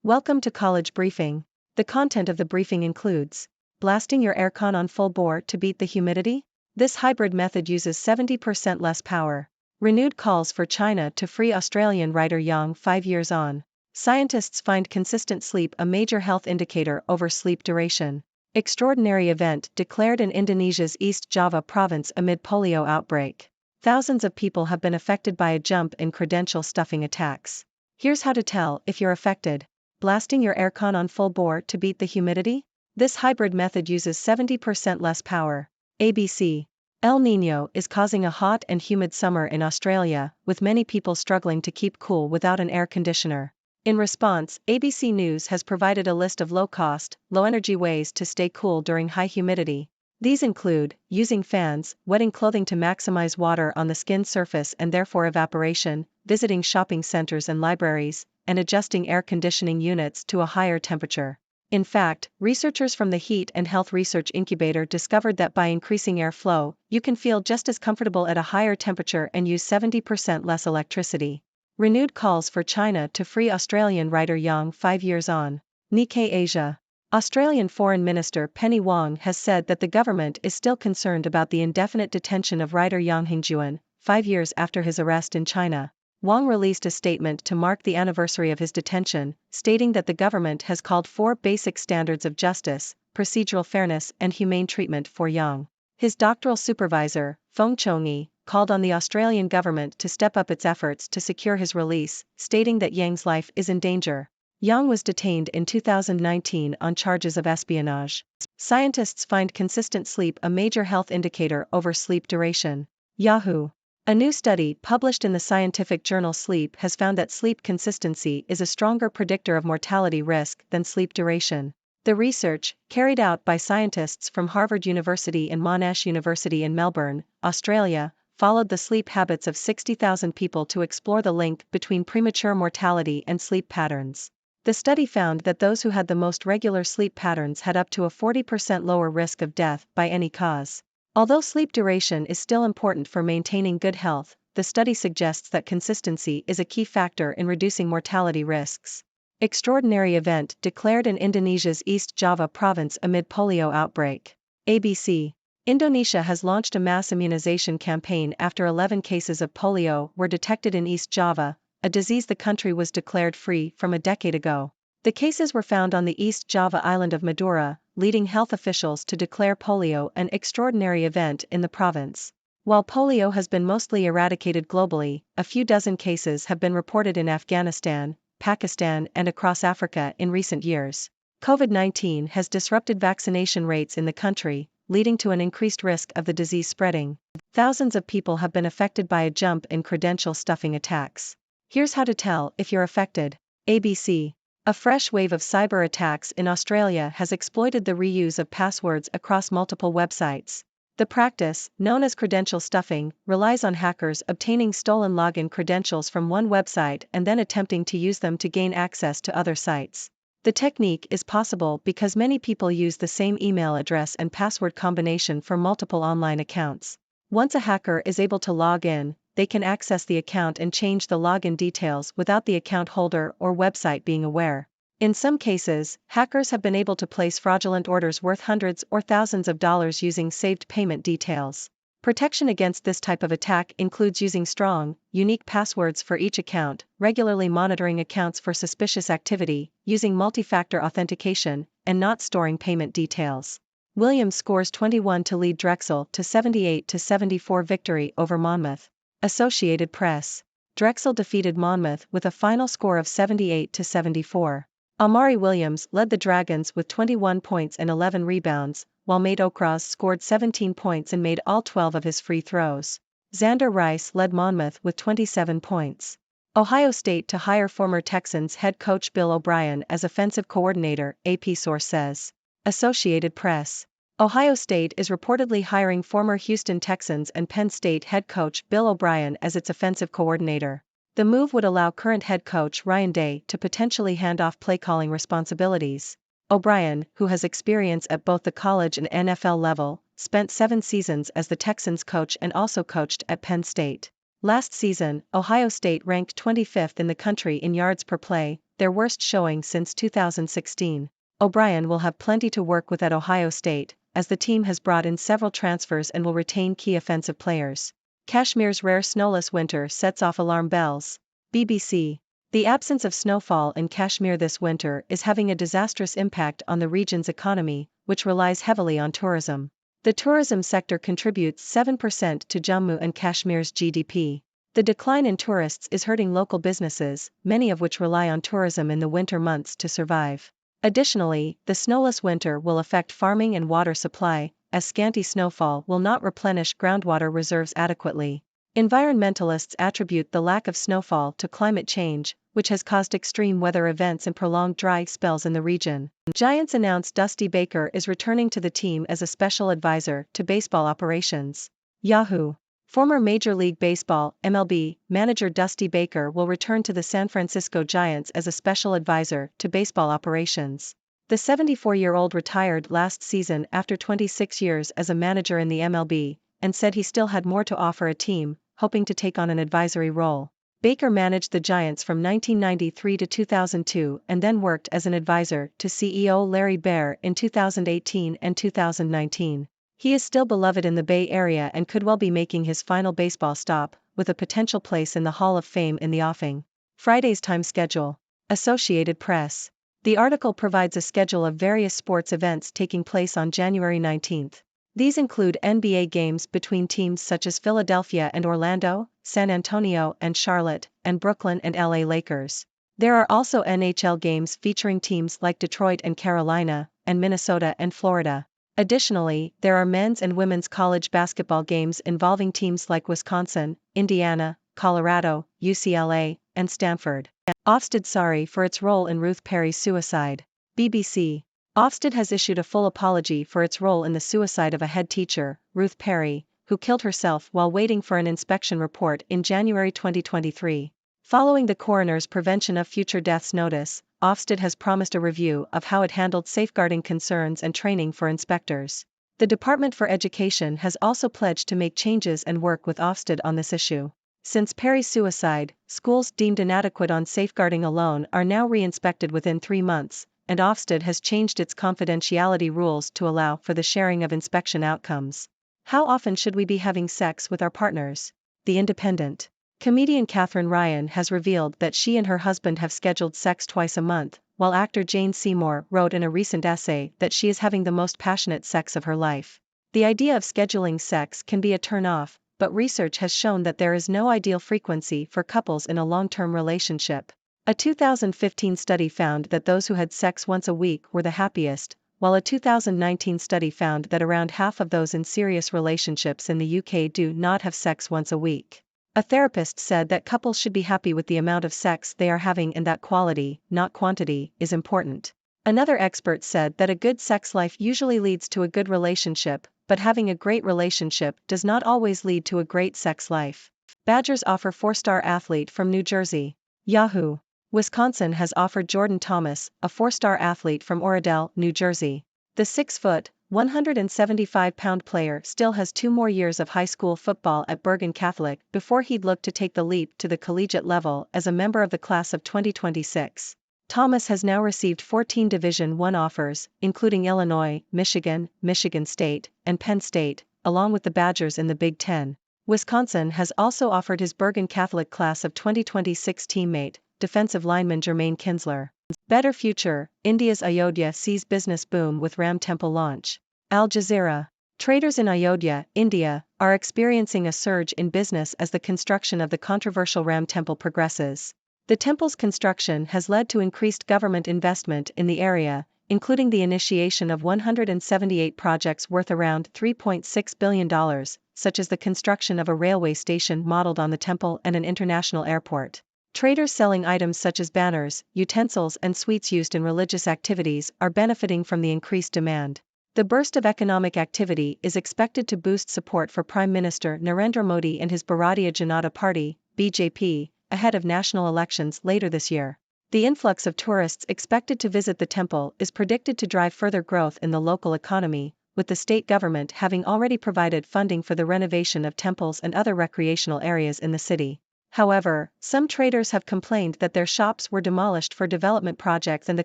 Welcome to College Briefing. The content of the briefing includes blasting your aircon on full bore to beat the humidity? This hybrid method uses 70% less power. Renewed calls for China to free Australian writer Yang 5 years on. Scientists find consistent sleep a major health indicator over sleep duration. Extraordinary event declared in Indonesia's East Java province amid polio outbreak. Thousands of people have been affected by a jump in credential stuffing attacks. Here's how to tell if you're affected. Blasting your aircon on full bore to beat the humidity? This hybrid method uses 70% less power. ABC. El Niño is causing a hot and humid summer in Australia, with many people struggling to keep cool without an air conditioner. In response, ABC News has provided a list of low-cost, low-energy ways to stay cool during high humidity. These include using fans, wetting clothing to maximize water on the skin surface and therefore evaporation, visiting shopping centers and libraries, and adjusting air conditioning units to a higher temperature. In fact, researchers from the Heat and Health Research Incubator discovered that by increasing airflow, you can feel just as comfortable at a higher temperature and use 70% less electricity. Renewed calls for China to free Australian writer Yang 5 years on. Nikkei Asia. Australian Foreign Minister Penny Wong has said that the government is still concerned about the indefinite detention of writer Yang Hingjuan, 5 years after his arrest in China. Wong released a statement to mark the anniversary of his detention, stating that the government has called for basic standards of justice, procedural fairness and humane treatment for Yang. His doctoral supervisor, Fong Chong-yi, called on the Australian government to step up its efforts to secure his release, stating that Yang's life is in danger. Yang was detained in 2019 on charges of espionage. Scientists find consistent sleep a major health indicator over sleep duration. Yahoo! A new study published in the scientific journal Sleep has found that sleep consistency is a stronger predictor of mortality risk than sleep duration. The research, carried out by scientists from Harvard University and Monash University in Melbourne, Australia, followed the sleep habits of 60,000 people to explore the link between premature mortality and sleep patterns. The study found that those who had the most regular sleep patterns had up to a 40% lower risk of death by any cause. Although sleep duration is still important for maintaining good health, the study suggests that consistency is a key factor in reducing mortality risks. Extraordinary event declared in Indonesia's East Java province amid polio outbreak. ABC. Indonesia has launched a mass immunization campaign after 11 cases of polio were detected in East Java, a disease the country was declared free from a decade ago. The cases were found on the East Java island of Madura, leading health officials to declare polio an extraordinary event in the province. While polio has been mostly eradicated globally, a few dozen cases have been reported in Afghanistan, Pakistan and across Africa in recent years. COVID-19 has disrupted vaccination rates in the country, leading to an increased risk of the disease spreading. Thousands of people have been affected by a jump in credential stuffing attacks. Here's how to tell if you're affected. ABC. A fresh wave of cyber attacks in Australia has exploited the reuse of passwords across multiple websites. The practice, known as credential stuffing, relies on hackers obtaining stolen login credentials from one website and then attempting to use them to gain access to other sites. The technique is possible because many people use the same email address and password combination for multiple online accounts. Once a hacker is able to log in, they can access the account and change the login details without the account holder or website being aware. In some cases, hackers have been able to place fraudulent orders worth hundreds or thousands of dollars using saved payment details. Protection against this type of attack includes using strong, unique passwords for each account, regularly monitoring accounts for suspicious activity, using multi-factor authentication, and not storing payment details. Williams scores 21 to lead Drexel to 78-74 victory over Monmouth. Associated Press. Drexel defeated Monmouth with a final score of 78-74. Amari Williams led the Dragons with 21 points and 11 rebounds, while Mate Okras scored 17 points and made all 12 of his free throws. Xander Rice led Monmouth with 27 points. Ohio State to hire former Texans head coach Bill O'Brien as offensive coordinator, AP source says. Associated Press. Ohio State is reportedly hiring former Houston Texans and Penn State head coach Bill O'Brien as its offensive coordinator. The move would allow current head coach Ryan Day to potentially hand off play-calling responsibilities. O'Brien, who has experience at both the college and NFL level, spent 7 seasons as the Texans coach and also coached at Penn State. Last season, Ohio State ranked 25th in the country in yards per play, their worst showing since 2016. O'Brien will have plenty to work with at Ohio State, as the team has brought in several transfers and will retain key offensive players. Kashmir's rare snowless winter sets off alarm bells. BBC. The absence of snowfall in Kashmir this winter is having a disastrous impact on the region's economy, which relies heavily on tourism. The tourism sector contributes 7% to Jammu and Kashmir's GDP. The decline in tourists is hurting local businesses, many of which rely on tourism in the winter months to survive. Additionally, the snowless winter will affect farming and water supply, as scanty snowfall will not replenish groundwater reserves adequately. Environmentalists attribute the lack of snowfall to climate change, which has caused extreme weather events and prolonged dry spells in the region. Giants announced Dusty Baker is returning to the team as a special advisor to baseball operations. Yahoo! Former Major League Baseball (MLB) manager Dusty Baker will return to the San Francisco Giants as a special advisor to baseball operations. The 74-year-old retired last season after 26 years as a manager in the MLB, and said he still had more to offer a team, hoping to take on an advisory role. Baker managed the Giants from 1993 to 2002 and then worked as an advisor to CEO Larry Baer in 2018 and 2019. He is still beloved in the Bay Area and could well be making his final baseball stop, with a potential place in the Hall of Fame in the offing. Friday's time schedule. Associated Press. The article provides a schedule of various sports events taking place on January 19. These include NBA games between teams such as Philadelphia and Orlando, San Antonio and Charlotte, and Brooklyn and LA Lakers. There are also NHL games featuring teams like Detroit and Carolina, and Minnesota and Florida. Additionally, there are men's and women's college basketball games involving teams like Wisconsin, Indiana, Colorado, UCLA, and Stanford. Ofsted sorry for its role in Ruth Perry's suicide. BBC. Ofsted has issued a full apology for its role in the suicide of a head teacher, Ruth Perry, who killed herself while waiting for an inspection report in January 2023. Following the coroner's Prevention of Future Deaths notice, Ofsted has promised a review of how it handled safeguarding concerns and training for inspectors. The Department for Education has also pledged to make changes and work with Ofsted on this issue. Since Perry's suicide, schools deemed inadequate on safeguarding alone are now re-inspected within 3 months, and Ofsted has changed its confidentiality rules to allow for the sharing of inspection outcomes. How often should we be having sex with our partners? The Independent. Comedian Katherine Ryan has revealed that she and her husband have scheduled sex twice a month, while actor Jane Seymour wrote in a recent essay that she is having the most passionate sex of her life. The idea of scheduling sex can be a turn-off, but research has shown that there is no ideal frequency for couples in a long-term relationship. A 2015 study found that those who had sex once a week were the happiest, while a 2019 study found that around half of those in serious relationships in the UK do not have sex once a week. A therapist said that couples should be happy with the amount of sex they are having and that quality, not quantity, is important. Another expert said that a good sex life usually leads to a good relationship, but having a great relationship does not always lead to a great sex life. Badgers offer 4-star athlete from New Jersey. Yahoo! Wisconsin has offered Jordan Thomas, a 4-star athlete from Oradell, New Jersey. The 6-foot, 175-pound player still has 2 more years of high school football at Bergen Catholic before he'd look to take the leap to the collegiate level as a member of the class of 2026. Thomas has now received 14 Division I offers, including Illinois, Michigan, Michigan State, and Penn State, along with the Badgers in the Big Ten. Wisconsin has also offered his Bergen Catholic class of 2026 teammate, defensive lineman Jermaine Kinsler. Better future, India's Ayodhya sees business boom with Ram Temple launch. Al Jazeera. Traders in Ayodhya, India, are experiencing a surge in business as the construction of the controversial Ram Temple progresses. The temple's construction has led to increased government investment in the area, including the initiation of 178 projects worth around $3.6 billion, such as the construction of a railway station modeled on the temple and an international airport. Traders selling items such as banners, utensils and sweets used in religious activities are benefiting from the increased demand. The burst of economic activity is expected to boost support for Prime Minister Narendra Modi and his Bharatiya Janata Party, BJP, ahead of national elections later this year. The influx of tourists expected to visit the temple is predicted to drive further growth in the local economy, with the state government having already provided funding for the renovation of temples and other recreational areas in the city. However, some traders have complained that their shops were demolished for development projects and the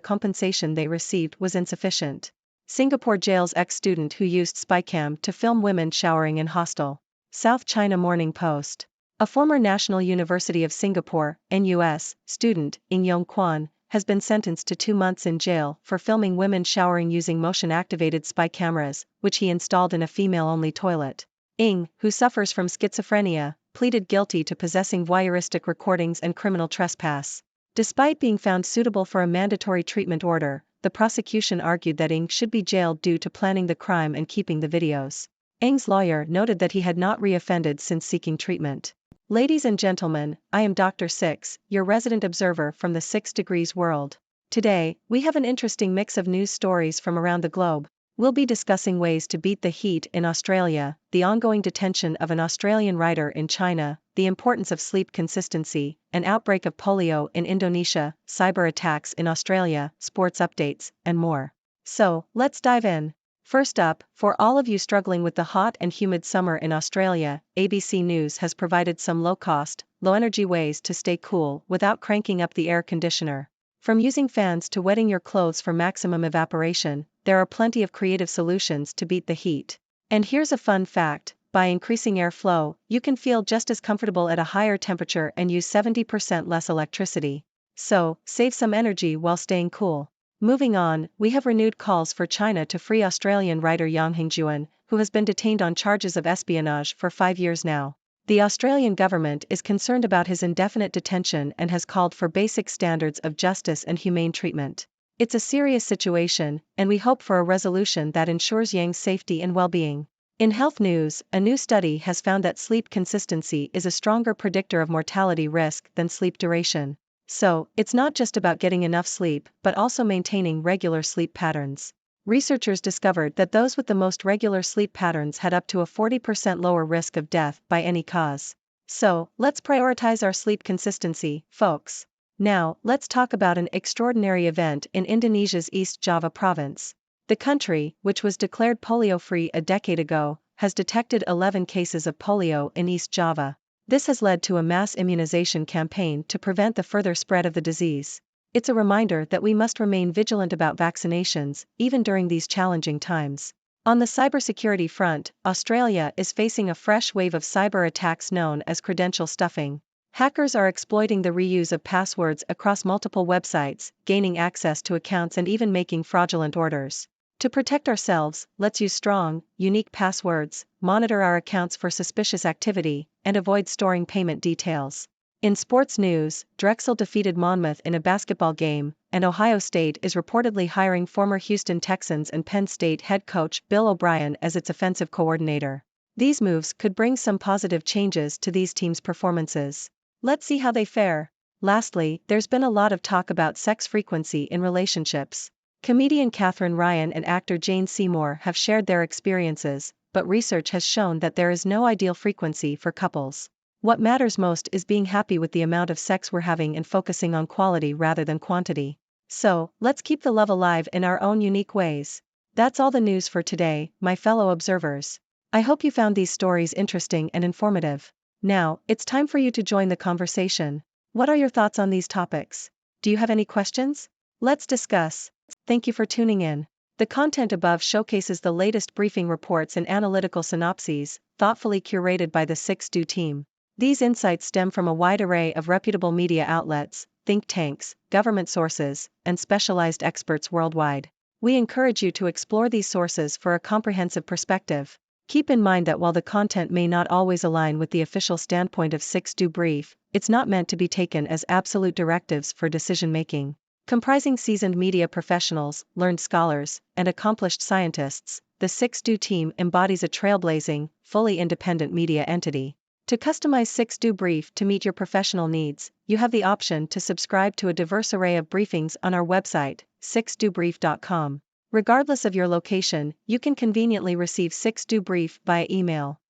compensation they received was insufficient. Singapore jails ex-student who used spycam to film women showering in hostel. South China Morning Post. A former National University of Singapore, NUS, student, Ng Yong Kwan, has been sentenced to 2 months in jail for filming women showering using motion-activated spy cameras, which he installed in a female-only toilet. Ng, who suffers from schizophrenia, pleaded guilty to possessing voyeuristic recordings and criminal trespass. Despite being found suitable for a mandatory treatment order, the prosecution argued that Ng should be jailed due to planning the crime and keeping the videos. Ng's lawyer noted that he had not re-offended since seeking treatment. Ladies and gentlemen, I am Dr. Six, your resident observer from the 6 Degrees world. Today, we have an interesting mix of news stories from around the globe. We'll be discussing ways to beat the heat in Australia, the ongoing detention of an Australian writer in China, the importance of sleep consistency, an outbreak of polio in Indonesia, cyber attacks in Australia, sports updates, and more. So, let's dive in. First up, for all of you struggling with the hot and humid summer in Australia, ABC News has provided some low-cost, low-energy ways to stay cool without cranking up the air conditioner. From using fans to wetting your clothes for maximum evaporation, there are plenty of creative solutions to beat the heat. And here's a fun fact, by increasing airflow, you can feel just as comfortable at a higher temperature and use 70% less electricity. So, save some energy while staying cool. Moving on, we have renewed calls for China to free Australian writer Yang Hengjuan, who has been detained on charges of espionage for 5 years now. The Australian government is concerned about his indefinite detention and has called for basic standards of justice and humane treatment. It's a serious situation, and we hope for a resolution that ensures Yang's safety and well-being. In health news, a new study has found that sleep consistency is a stronger predictor of mortality risk than sleep duration. So, it's not just about getting enough sleep, but also maintaining regular sleep patterns. Researchers discovered that those with the most regular sleep patterns had up to a 40% lower risk of death by any cause. So, let's prioritize our sleep consistency, folks. Now, let's talk about an extraordinary event in Indonesia's East Java province. The country, which was declared polio-free a decade ago, has detected 11 cases of polio in East Java. This has led to a mass immunization campaign to prevent the further spread of the disease. It's a reminder that we must remain vigilant about vaccinations, even during these challenging times. On the cybersecurity front, Australia is facing a fresh wave of cyber attacks known as credential stuffing. Hackers are exploiting the reuse of passwords across multiple websites, gaining access to accounts and even making fraudulent orders. To protect ourselves, let's use strong, unique passwords, monitor our accounts for suspicious activity, and avoid storing payment details. In sports news, Drexel defeated Monmouth in a basketball game, and Ohio State is reportedly hiring former Houston Texans and Penn State head coach Bill O'Brien as its offensive coordinator. These moves could bring some positive changes to these teams' performances. Let's see how they fare. Lastly, there's been a lot of talk about sex frequency in relationships. Comedian Katherine Ryan and actor Jane Seymour have shared their experiences, but research has shown that there is no ideal frequency for couples. What matters most is being happy with the amount of sex we're having and focusing on quality rather than quantity. So, let's keep the love alive in our own unique ways. That's all the news for today, my fellow observers. I hope you found these stories interesting and informative. Now, it's time for you to join the conversation. What are your thoughts on these topics? Do you have any questions? Let's discuss. Thank you for tuning in. The content above showcases the latest briefing reports and analytical synopses, thoughtfully curated by the 6Do team. These insights stem from a wide array of reputable media outlets, think tanks, government sources, and specialized experts worldwide. We encourage you to explore these sources for a comprehensive perspective. Keep in mind that while the content may not always align with the official standpoint of 6Do Brief, it's not meant to be taken as absolute directives for decision-making. Comprising seasoned media professionals, learned scholars, and accomplished scientists, the 6Do team embodies a trailblazing, fully independent media entity. To customize 6Do Brief to meet your professional needs, you have the option to subscribe to a diverse array of briefings on our website, 6dobrief.com. Regardless of your location, you can conveniently receive 6Do Brief via email.